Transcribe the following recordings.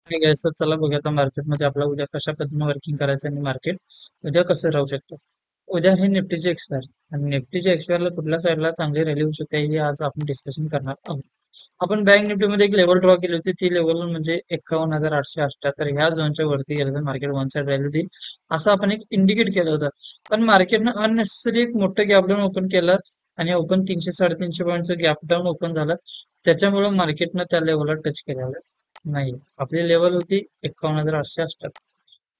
काय घ्यायचं चला बघूया आता मार्केटमध्ये आपला उद्या कशा पद्धतीने वर्किंग करायचं आणि मार्केट उद्या कसं राहू शकतं. उद्या हे निफ्टीचे एक्सपायर आणि निफ्टीच्या एक्सपायरला कुठल्या साईडला चांगली रॅली होऊ शकते हे आज आपण डिस्कशन करणार आहोत. आपण बँक निफ्टीमध्ये एक लेवल ड्रॉ केली होती, ती लेवल म्हणजे 51,878 ह्या झोनच्या वरती गेलं तर मार्केट वन साइड रॅली देईल असं आपण एक इंडिकेट केलं होतं. पण मार्केटनं अननेसेसरी एक मोठं गॅप डाऊन ओपन केलं आणि ओपन 300 साडेतीनशे पॉईंटचं गॅप डाऊन ओपन झालं. त्याच्यामुळे मार्केटनं त्या लेवलला टच केलेलं नाही. आपली लेवल होती 51,878.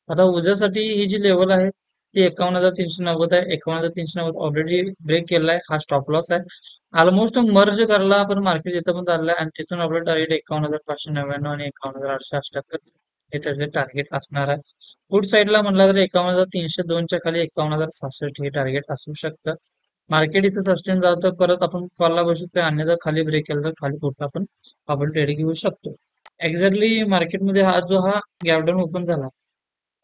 आता उद्यासाठी ही जी लेवल आहे ती 51,390 आहे. 51,390 ऑलरेडी ब्रेक केलाय, हा स्टॉप लॉस आहे. ऑलमोस्ट मर्ज करला आपण मार्केट इथं पण चाललंय आणि तिथून आपलं टार्गेट 51,599 आणि 51,878 हे त्याचे टार्गेट असणार आहे. पुढ साईडला म्हणलं तर 51,302च्या खाली 51,066 हे टार्गेट असू शकतं. मार्केट इथं सस्टेन झालं तर परत आपण कॉलला बसू शकतो, अन्यथा खाली ब्रेक केला तर खाली पुढे आपण ट्रेड घेऊ शकतो. एक्झॅक्टली मार्केटमध्ये हा गॅपडाऊन ओपन झाला,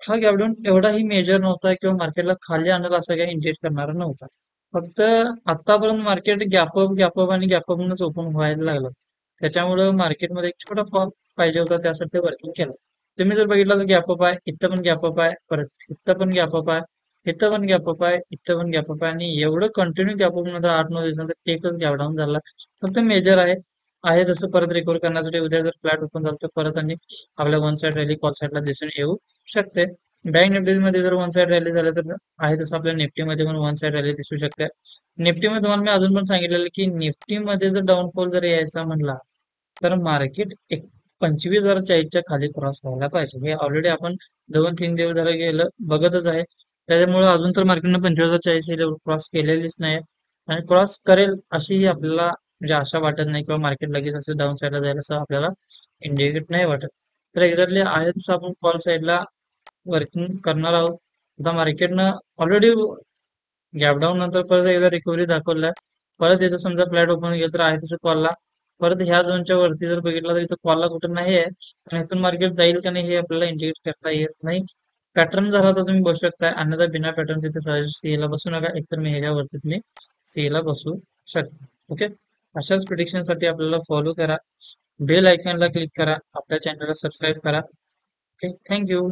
हा गॅपडाऊन एवढाही मेजर नव्हता किंवा मार्केटला खाली आणलं असं काही इंडिकेट करणारा नव्हता. फक्त आतापर्यंत मार्केट गॅपअप आणि गॅपअपनच ओपन व्हायला लागलं. त्याच्यामुळं मार्केटमध्ये एक छोटा फॉल पाहिजे होता, त्यासाठी वर्किंग केलं. तुम्ही जर बघितलं तर गॅपअप आहे, इथं पण गॅपअप आहे, परत इथं पण गॅपअप आहे, इथं पण गॅपअप आहे, इथं पण गॅपअप आहे आणि एवढं कंटिन्यू गॅपअप नंतर 8-9 दिवसानंतर एकच गॅपडाऊन झाला. फक्त मेजर आहे तसं परत रिकव्हर करण्यासाठी उद्या जर फ्लॅट ओपन झालं तर परत आणि आपल्या वन साइड रॅली कॉल साईडला दिसून येऊ शकते. बँक निफ्टीमध्ये जर वन साइड रॅली झालं तर आहे तसं आपल्या निफ्टीमध्ये पण वन साइड रॅली दिसू शकते. निफ्टीमध्ये तुम्हाला मी अजून पण सांगितलेलं की निफ्टीमध्ये जर डाऊनफॉल जर यायचा म्हणला तर मार्केट एक 25,040च्या खाली क्रॉस व्हायला पाहिजे. हे ऑलरेडी आपण 2-3 दिवस झालं गेलं बघतच आहे. त्याच्यामुळे अजून तर मार्केटनं 25,040 ही लेवल क्रॉस केलेलीच नाही आणि क्रॉस करेल अशी आपल्याला म्हणजे आशा वाटत नाही किंवा मार्केट लगेच असं डाऊन साईडला जाईल असं आपल्याला इंडिकेट नाही वाटत. तर एक्झॅक्टली आहे तसं आपण कॉल साईडला वर्किंग करणार आहोत. आता मार्केटनं ऑलरेडी गॅपडाऊन नंतर परत एकदा रिकव्हरी दाखवलाय. परत इथं समजा फ्लॅट ओपन गेलं तर आहे तसं कॉलला परत ह्या झोनच्या वरती जर बघितलं तर इथं कॉलला कुठं नाही आहे आणि इथून मार्केट जाईल का नाही हे आपल्याला इंडिकेट करता येत नाही. पॅटर्न झाला तर तुम्ही बसू शकता, अन्यथा बिना पॅटर्न तिथे सहज सीएला बसू नका. एकतर मी ह्याच्यावरती तुम्ही सीएला बसू शकता. ओके, अशाच प्रिडिक्शन साठी आपल्याला फॉलो करा, बेल आयकॉनला क्लिक करा, आपल्या चॅनलला सबस्क्राईब करा. Okay, thank you.